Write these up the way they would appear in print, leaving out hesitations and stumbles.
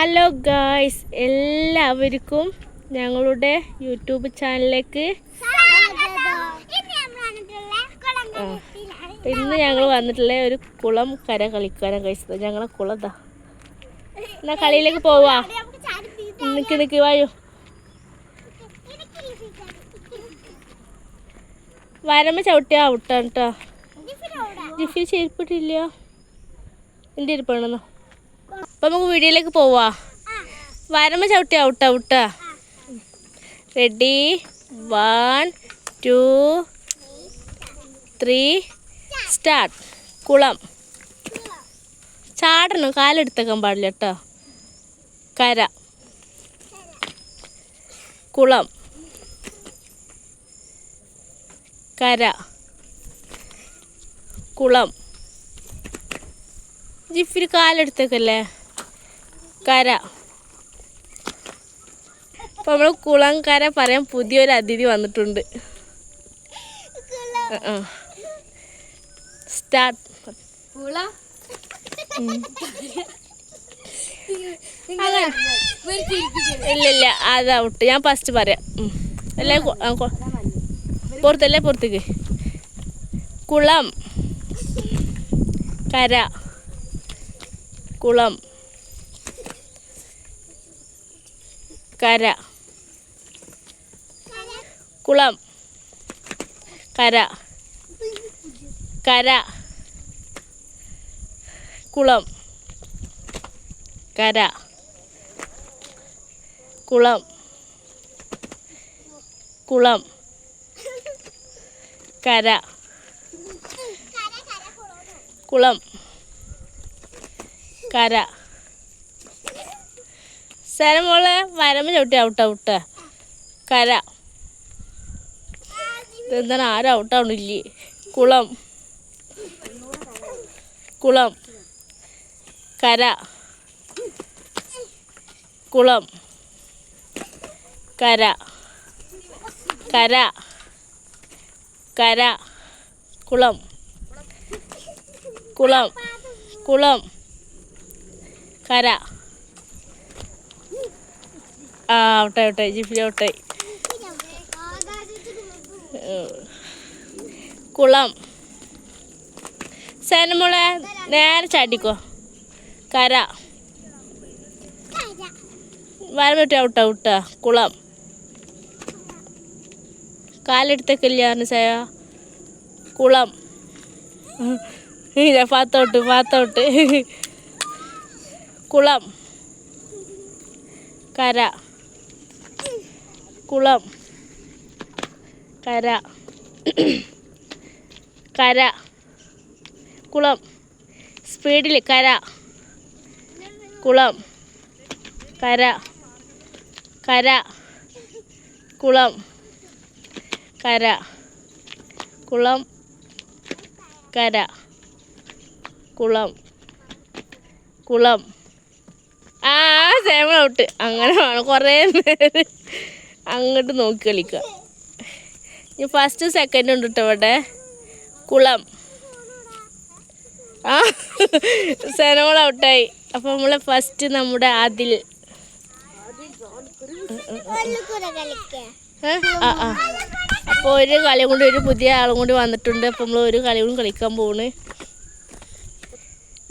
Hello guys, എല്ലാവർക്കും ഞങ്ങളുടെ YouTube ചാനലിലേക്ക് ഇന്ന് ഞങ്ങൾ വന്നിട്ടുള്ള ഒരു കുളം കര കളിക്കാനാണ് കഴിച്ചത്. ഞങ്ങളെ കുളതാ. എന്നാ കളിയിലേക്ക് പോവാ. നിക്ക് വായോ. വരമ്പ ചവിട്ടിയാ ഔട്ടാണ് കേട്ടോ. ജിഫി ചെരുപ്പിട്ടില്ല, എൻ്റെ ഇരിപ്പാണെന്നോ. അപ്പം നമുക്ക് വീഡിയോയിലേക്ക് പോവാ. വരമ്പ ചവിട്ടി ഔട്ടാ. Ready, 1 2 3 start. കുളം. ചാടണം, കാലെടുത്തേക്കാൻ പാടില്ല കേട്ടോ. കര, കുളം, കര, കുളം. ജിഫിന് കാലെടുത്തേക്കല്ലേ. കര. അപ്പം നമ്മൾ കുളം കര പറയാൻ പുതിയൊരു അതിഥി വന്നിട്ടുണ്ട്. സ്റ്റാർട്ട്. ഇല്ല അത് ഔട്ട്. ഞാൻ ഫസ്റ്റ് പറയാം. അല്ലേ പുറത്തേക്ക്. കുളം, കര, കുളം, കര, കുളം, കര, കര, കുളം, കര, കുളം, കുളം, കര, കുളം, കര. മോളെ വരമ്പ് ചവിട്ടി ഔട്ടാ. കര. ഇതെന്താണ് ആരും ഔട്ടാവണില്ലേ. കുളം, കുളം, കര, കുളം, കര, കര, കര, കുളം, കുളം, കുളം, കര. ഔട്ടായി. ജിഫി ഔട്ടായി. കുളം. മോളെ നേരെ ചാടിക്കോ. കര. വരമ്പട്ടി ഔട്ടാ. കുളം. കാലെടുത്തേക്കില്ല സയ. കുളം. പാത്തോട്ട്. കുളം, കര, കുളം, കര, കര, കുളം. സ്പീഡിൽ. കര, കുളം, കര, കര, കുളം, കര, കുളം, കര, കുളം, കുളം. സേമ ഔട്ട്. അങ്ങനെ വേണം കുറേ നേരം അങ്ങോട്ട് നോക്കി കളിക്കുക. ഇനി ഫസ്റ്റ് സെക്കൻഡ് ഉണ്ട് കേട്ടോ ഇവിടെ. കുളം. സേനമോൾ ഔട്ടായി. അപ്പം നമ്മൾ ഫസ്റ്റ് നമ്മുടെ അതിൽ. അപ്പോൾ ഒരു കളി കൊണ്ട് ഒരു പുതിയ ആളും കൂടി വന്നിട്ടുണ്ട്. അപ്പം നമ്മൾ ഒരു കളി കൂടി കളിക്കാൻ പോണ്.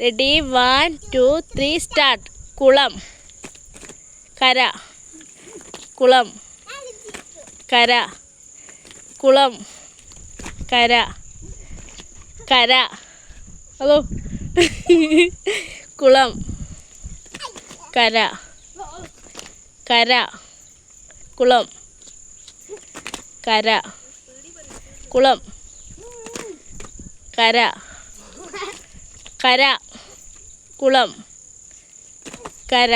Ready, 1 2 3 start. കുളം, കര, കുളം, കര, കുളം, കര, കര. ഹലോ. കുളം, കര, കര, കുളം, കര, കുളം, കര, കര, കുളം, കര,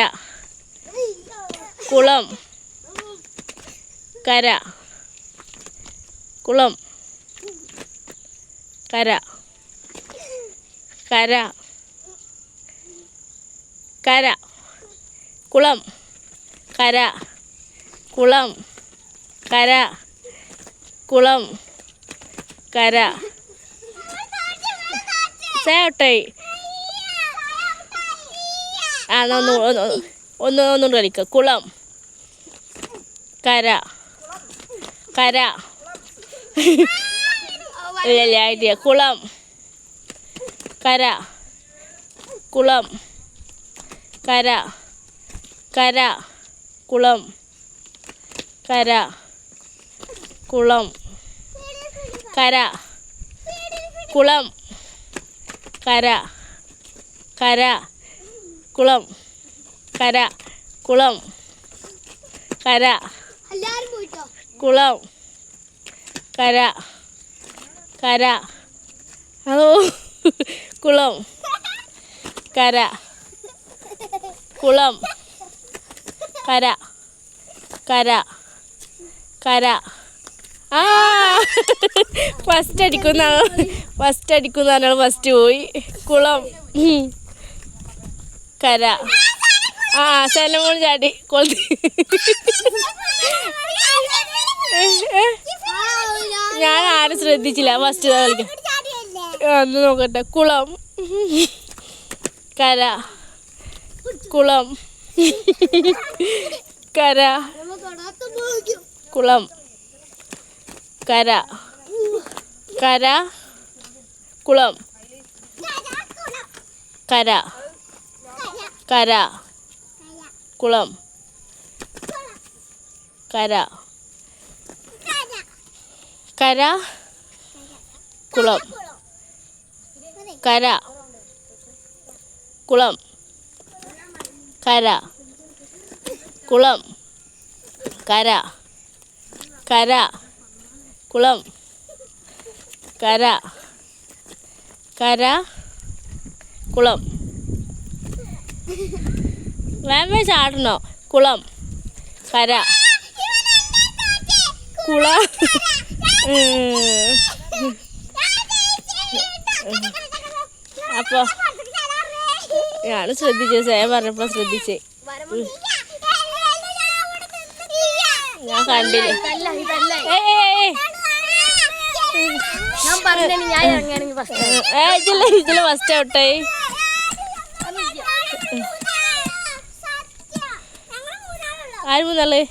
കുളം, കര, കുളം, കര, കര, കര, കുളം, കര, കുളം, കര, കുളം, കര. സേട്ടായി. ഒന്നുകൊണ്ട് കളിക്കുക. കുളം, കര, കര. ഇല്ല ആയിട്ടില്ല. കുളം, കര, കുളം, കര, കര, കുളം, കര, കുളം, കര, കുളം, കര, കര, കുളം, കര, കുളം, കര, കുളം, കര, കര. അതോ കുളം, കര, കുളം, കര, കര, കര. ആ ഫസ്റ്റ് അടിക്കുന്നതാണ് ഫസ്റ്റ് പോയി. കുളം, കര. ആ സലമോൾ ചാടി കൊളുത്തി. ഞാൻ ആരും ശ്രദ്ധിച്ചില്ല. ഫസ്റ്റ് കളിക്കാം. ഒന്ന് നോക്കട്ടെ. കുളം, കര, കുളം, കര, കുളം, കര, കര, കുളം, കര, കര, കുളം, കര, കര, കുളം, കര, കുളം, കര, കുളം, കര, കര, കുളം, കര, കര, കുളം. വേമേ ചാടണോ? കുളം, കര, കുളം. അപ്പോൾ ഞാൻ ശ്രദ്ധിച്ചേ. സേ പറഞ്ഞപ്പോൾ ശ്രദ്ധിച്ചേ. ഞാൻ കണ്ടില്ല. ഇതില് ഫസ്റ്റ് ഔട്ടായി. ആര് മൂന്നാള്?